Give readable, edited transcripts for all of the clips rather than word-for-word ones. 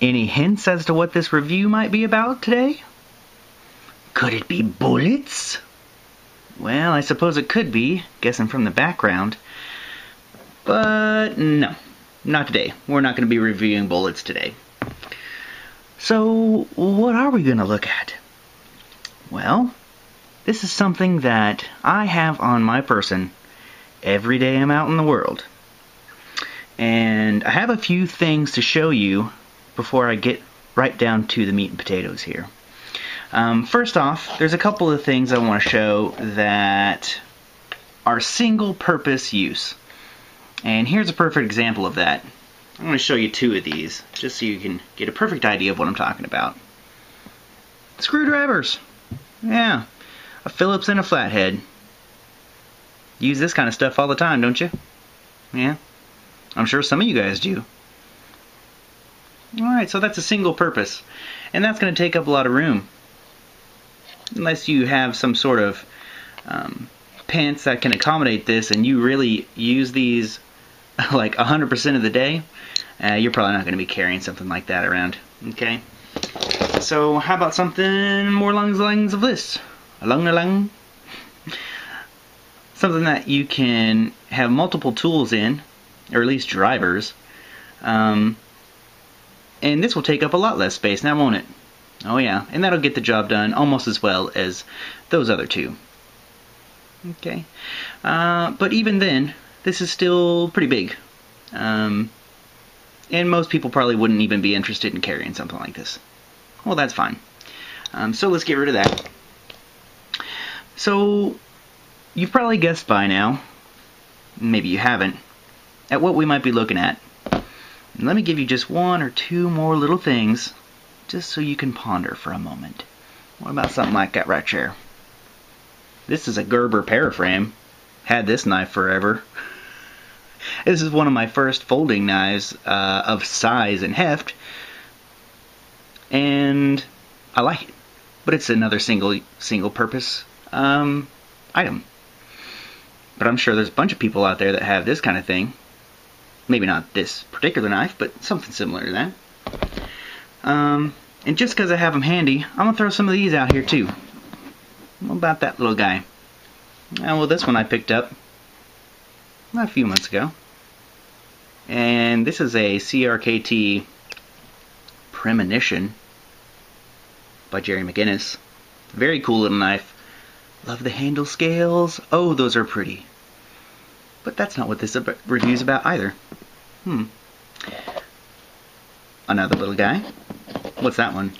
Any hints as to what this review might be about today? Could it be bullets? Well, I suppose it could be, guessing from the background. But no, not today. We're not going to be reviewing bullets today. So, what are we going to look at? Well, this is something that I have on my person every day I'm out in the world. And I have a few things to show you before I get right down to the meat and potatoes here. First off, there's a couple of things I want to show that are single-purpose use. And here's a perfect example of that. I'm going to show you two of these, just so you can get a perfect idea of what I'm talking about. Screwdrivers. Yeah, a Phillips and a flathead. You use this kind of stuff all the time, don't you? Yeah, I'm sure some of you guys do. Alright, so that's a single purpose. And that's going to take up a lot of room. Unless you have some sort of pants that can accommodate this and you really use these like 100% of the day, you're probably not going to be carrying something like that around. Okay? So how about something more along the lines of this? Something that you can have multiple tools in, or at least drivers. And this will take up a lot less space now, won't it? Oh yeah, and that'll get the job done almost as well as those other two. Okay, but even then, this is still pretty big. And most people probably wouldn't even be interested in carrying something like this. Well, that's fine. So let's get rid of that. So, you've probably guessed by now, maybe you haven't, at what we might be looking at. And let me give you just one or two more little things, just so you can ponder for a moment. What about something like that right here? This is a Gerber paraframe. Had this knife forever. This is one of my first folding knives of size and heft. And I like it. But it's another single purpose item. But I'm sure there's a bunch of people out there that have this kind of thing. Maybe not this particular knife, but something similar to that. And just because I have them handy, I'm going to throw some of these out here too. What about that little guy? Well, this one I picked up a few months ago. And this is a CRKT Premonition by Jerry McGinnis. Very cool little knife. Love the handle scales. Oh, those are pretty. But that's not what this review's about either. Another little guy. What's that one?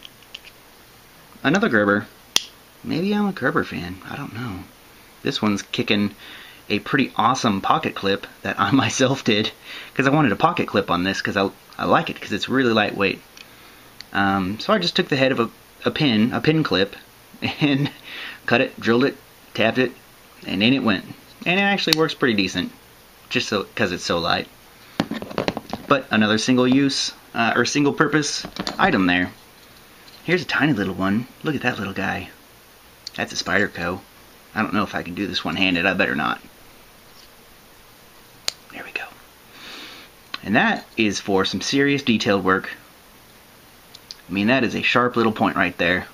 Another Gerber. Maybe I'm a Gerber fan. I don't know. This one's kicking a pretty awesome pocket clip that I myself did. Because I wanted a pocket clip on this because I like it because it's really lightweight. So I just took the head of a pin clip, and cut it, drilled it, tapped it, and in it went. And it actually works pretty decent, just so because it's so light. But another single-use or single-purpose item there. Here's a tiny little one. Look at that little guy. That's a Spyderco. I don't know if I can do this one-handed. I better not. There we go. And that is for some serious detailed work. I mean, that is a sharp little point right there.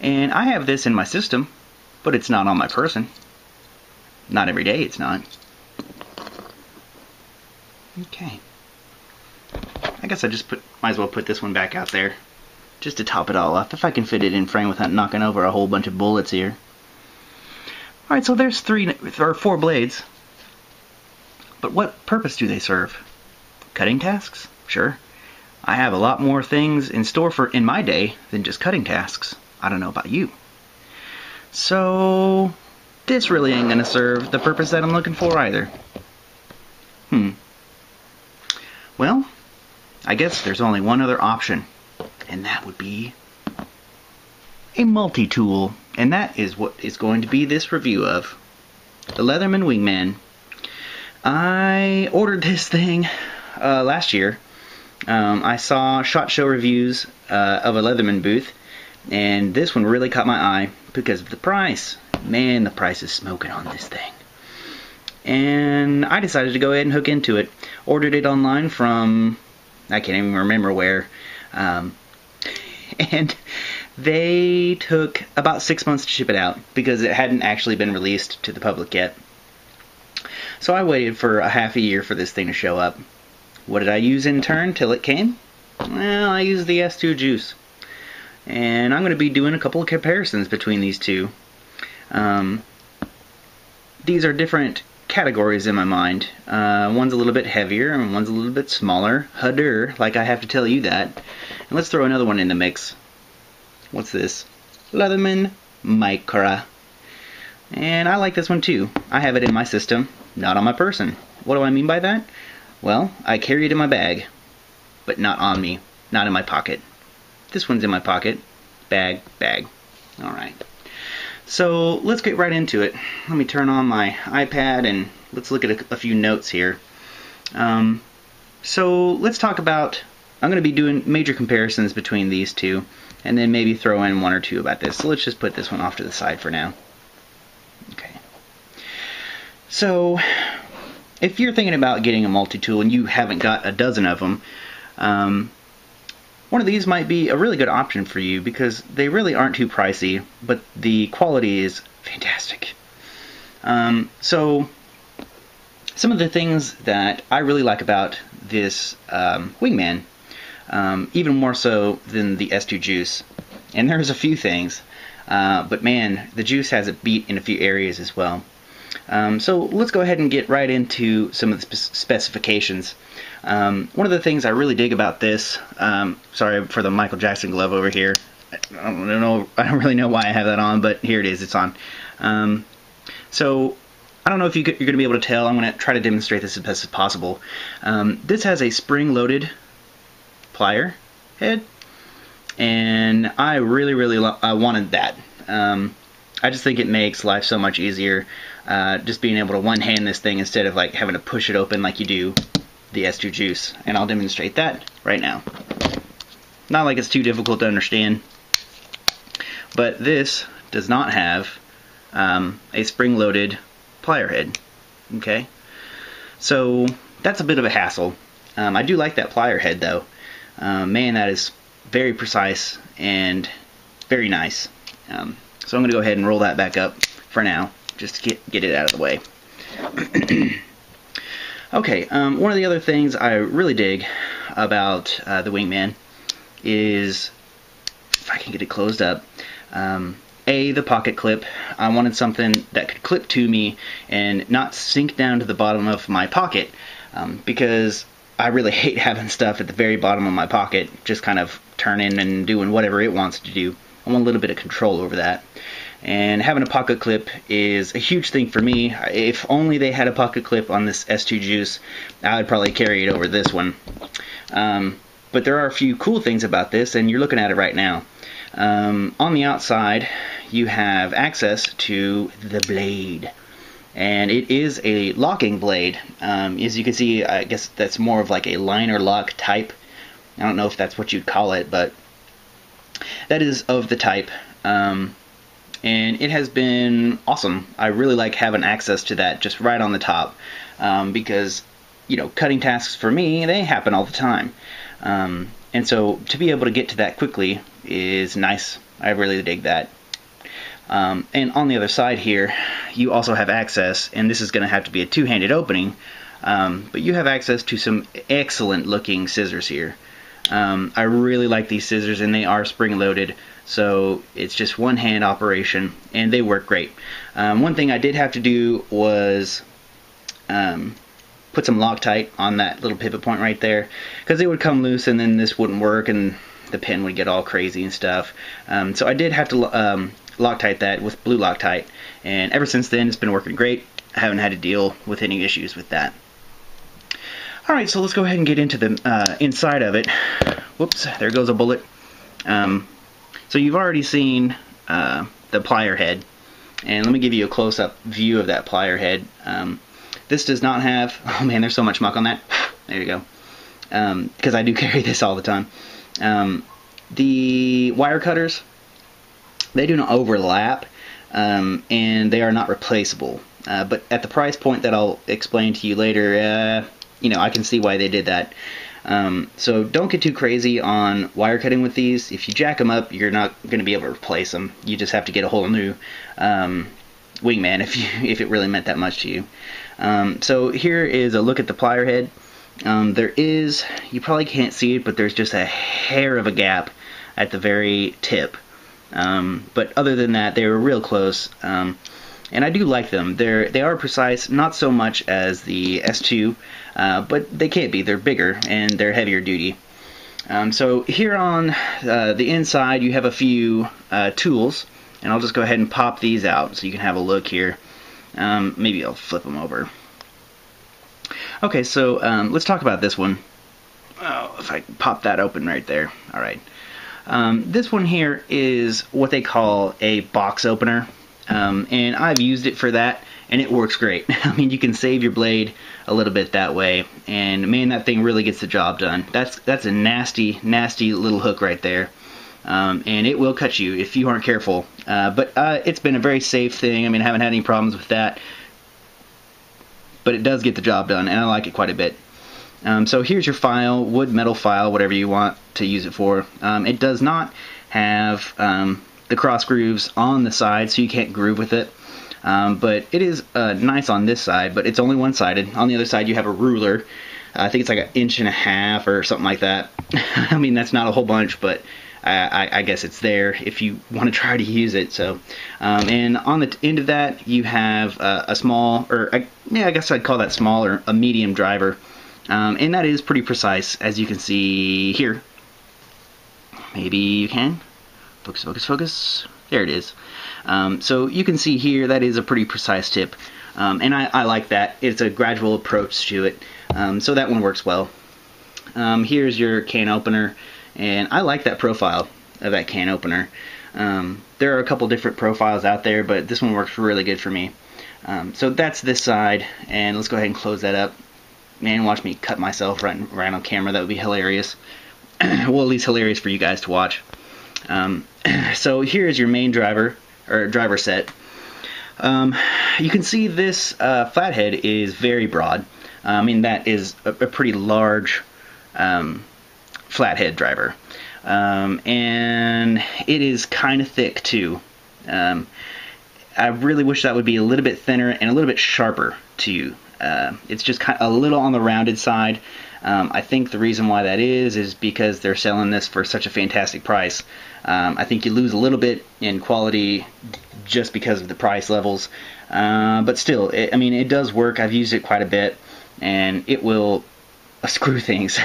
And I have this in my system, but it's not on my person. Not every day, it's not. Okay. I guess I just might as well put this one back out there, just to top it all off, if I can fit it in frame without knocking over a whole bunch of bullets here. Alright, so there's 4 blades. But what purpose do they serve? Cutting tasks? Sure. I have a lot more things in store in my day than just cutting tasks. I don't know about you. So, this really ain't gonna serve the purpose that I'm looking for either. Well, I guess there's only one other option, and that would be a multi-tool. And that is what is going to be this review of. The Leatherman Wingman. I ordered this thing last year. I saw SHOT Show reviews of a Leatherman booth, and this one really caught my eye because of the price. Man, the price is smoking on this thing. And I decided to go ahead and hook into it. Ordered it online from I can't even remember where. And they took about 6 months to ship it out because it hadn't actually been released to the public yet. So I waited for a half a year for this thing to show up. What did I use in turn till it came? Well, I used the S2 Juice. And I'm going to be doing a couple of comparisons between these two. These are different categories in my mind. One's a little bit heavier and one's a little bit smaller. Hudder, like I have to tell you that. And let's throw another one in the mix. What's this? Leatherman Micra. And I like this one too. I have it in my system, not on my person. What do I mean by that? Well, I carry it in my bag, but not on me, not in my pocket. This one's in my pocket. Bag, bag. Alright. So let's get right into it. Let me turn on my iPad and let's look at a few notes here. So let's talk about, I'm going to be doing major comparisons between these two, and then maybe throw in one or two about this. So let's just put this one off to the side for now. Okay. So if you're thinking about getting a multi-tool and you haven't got a dozen of them, one of these might be a really good option for you because they really aren't too pricey, but the quality is fantastic. So some of the things that I really like about this Wingman, even more so than the S2 Juice, and there's a few things, but man, the Juice has it beat in a few areas as well. So let's go ahead and get right into some of the specifications. One of the things I really dig about this, sorry for the Michael Jackson glove over here. I don't really know why I have that on, but here it is, it's on. So I don't know if you're going to be able to tell. I'm going to try to demonstrate this as best as possible. This has a spring-loaded plier head, and I really wanted that. I just think it makes life so much easier, just being able to one-hand this thing instead of like having to push it open like you do the S2 Juice, and I'll demonstrate that right now. Not like it's too difficult to understand, but this does not have a spring-loaded plier head. Okay, so that's a bit of a hassle. I do like that plier head though. Man, that is very precise and very nice. So I'm going to go ahead and roll that back up for now, just to get it out of the way. Okay, one of the other things I really dig about the Wingman is, if I can get it closed up, the pocket clip. I wanted something that could clip to me and not sink down to the bottom of my pocket, because I really hate having stuff at the very bottom of my pocket just kind of turning and doing whatever it wants to do. I want a little bit of control over that. And having a pocket clip is a huge thing for me. If only they had a pocket clip on this S2 Juice, I would probably carry it over this one. But there are a few cool things about this, and you're looking at it right now. On the outside, you have access to the blade. And it is a locking blade. As you can see, I guess that's more of like a liner lock type. I don't know if that's what you'd call it, but that is of the type. And it has been awesome. I really like having access to that just right on the top, because, you know, cutting tasks for me, they happen all the time. And so to be able to get to that quickly is nice. I really dig that. And on the other side here, you also have access, and this is going to have to be a two-handed opening, but you have access to some excellent looking scissors here. I really like these scissors, and they are spring-loaded. So it's just one hand operation, and they work great. One thing I did have to do was put some Loctite on that little pivot point right there, because it would come loose and then this wouldn't work and the pin would get all crazy and stuff. So I did have to Loctite that with blue Loctite, and ever since then it's been working great. I haven't had to deal with any issues with that. Alright, so let's go ahead and get into the inside of it. Whoops, there goes a bullet. So you've already seen the plier head, and let me give you a close-up view of that plier head. This does not have, oh man, there's so much muck on that. There you go. Because I do carry this all the time. The wire cutters, they do not overlap, and they are not replaceable. But at the price point that I'll explain to you later, you know, I can see why they did that. So don't get too crazy on wire cutting with these. If you jack them up, you're not going to be able to replace them. You just have to get a whole new Wingman if it really meant that much to you. So here is a look at the plier head. There is, you probably can't see it, but there's just a hair of a gap at the very tip. But other than that, they were real close. And I do like them. They are precise, not so much as the S2, but they can't be. They're bigger and they're heavier duty. So here on the inside, you have a few tools, and I'll just go ahead and pop these out so you can have a look here. Maybe I'll flip them over. Okay, so let's talk about this one. Oh, if I pop that open right there. All right. This one here is what they call a box opener. And I've used it for that, and it works great. I mean, you can save your blade a little bit that way, and man, that thing really gets the job done. That's a nasty, nasty little hook right there, and it will cut you if you aren't careful. But it's been a very safe thing. I mean, I haven't had any problems with that, but it does get the job done, and I like it quite a bit. So here's your file, wood, metal file, whatever you want to use it for. It does not have the cross grooves on the side, so you can't groove with it. But it is nice on this side, but it's only one-sided. On the other side, you have a ruler. I think it's like 1.5 inches or something like that. I mean, that's not a whole bunch, but I guess it's there if you want to try to use it. So, and on the end of that, you have a small, I guess I'd call that small or a medium driver. And that is pretty precise, as you can see here. Maybe you can. Focus, focus, focus. There it is. So you can see here that is a pretty precise tip, and I like that. It's a gradual approach to it, so that one works well. Here's your can opener, and I like that profile of that can opener. There are a couple different profiles out there, but this one works really good for me. So that's this side, and let's go ahead and close that up. Man, watch me cut myself right on camera. That would be hilarious. Well, at least hilarious for you guys to watch. So here's your main driver, or driver set. You can see this flathead is very broad. I mean, that is a pretty large flathead driver. And it is kind of thick too. I really wish that would be a little bit thinner and a little bit sharper too. It's just kind of a little on the rounded side. I think the reason why that is because they're selling this for such a fantastic price. I think you lose a little bit in quality just because of the price levels, but still, I mean, it does work. I've used it quite a bit, and it will screw things.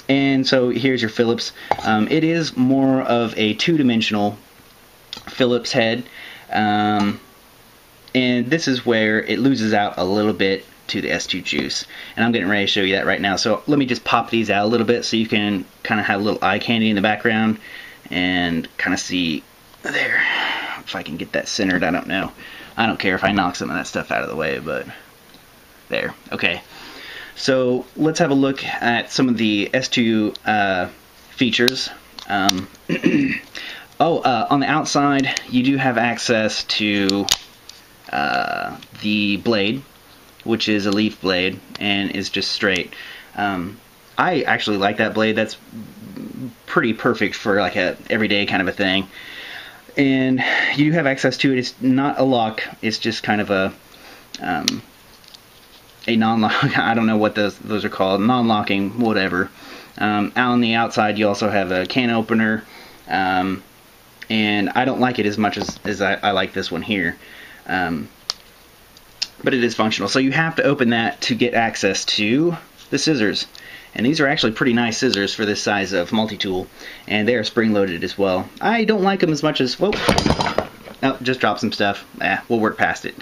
And so here's your Phillips. It is more of a two-dimensional Phillips head, and this is where it loses out a little bit to the S2 juice, and I'm getting ready to show you that right now. So let me just pop these out a little bit so you can kind of have a little eye candy in the background and kind of see there. If I can get that centered, I don't know. I don't care if I knock some of that stuff out of the way, but there. Okay. So let's have a look at some of the S2 features. On the outside, you do have access to the blade, which is a leaf blade and is just straight. I actually like that blade. That's pretty perfect for like a everyday kind of a thing. And you have access to it. It's not a lock. It's just kind of a non-lock. I don't know what those are called. Non-locking, whatever. Out on the outside, you also have a can opener. And I don't like it as much as I like this one here. But it is functional. So you have to open that to get access to the scissors. And these are actually pretty nice scissors for this size of multi-tool. And they are spring-loaded as well. I don't like them as much as... Whoa. Oh, just dropped some stuff. We'll work past it.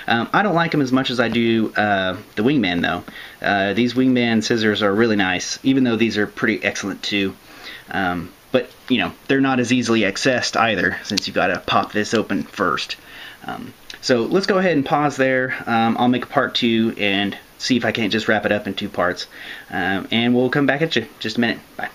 I don't like them as much as I do the Wingman, though. These Wingman scissors are really nice, even though these are pretty excellent, too. But, you know, they're not as easily accessed either, since you've got to pop this open first. So let's go ahead and pause there. I'll make a part 2 and see if I can't just wrap it up in 2 parts. And we'll come back at you in just a minute. Bye.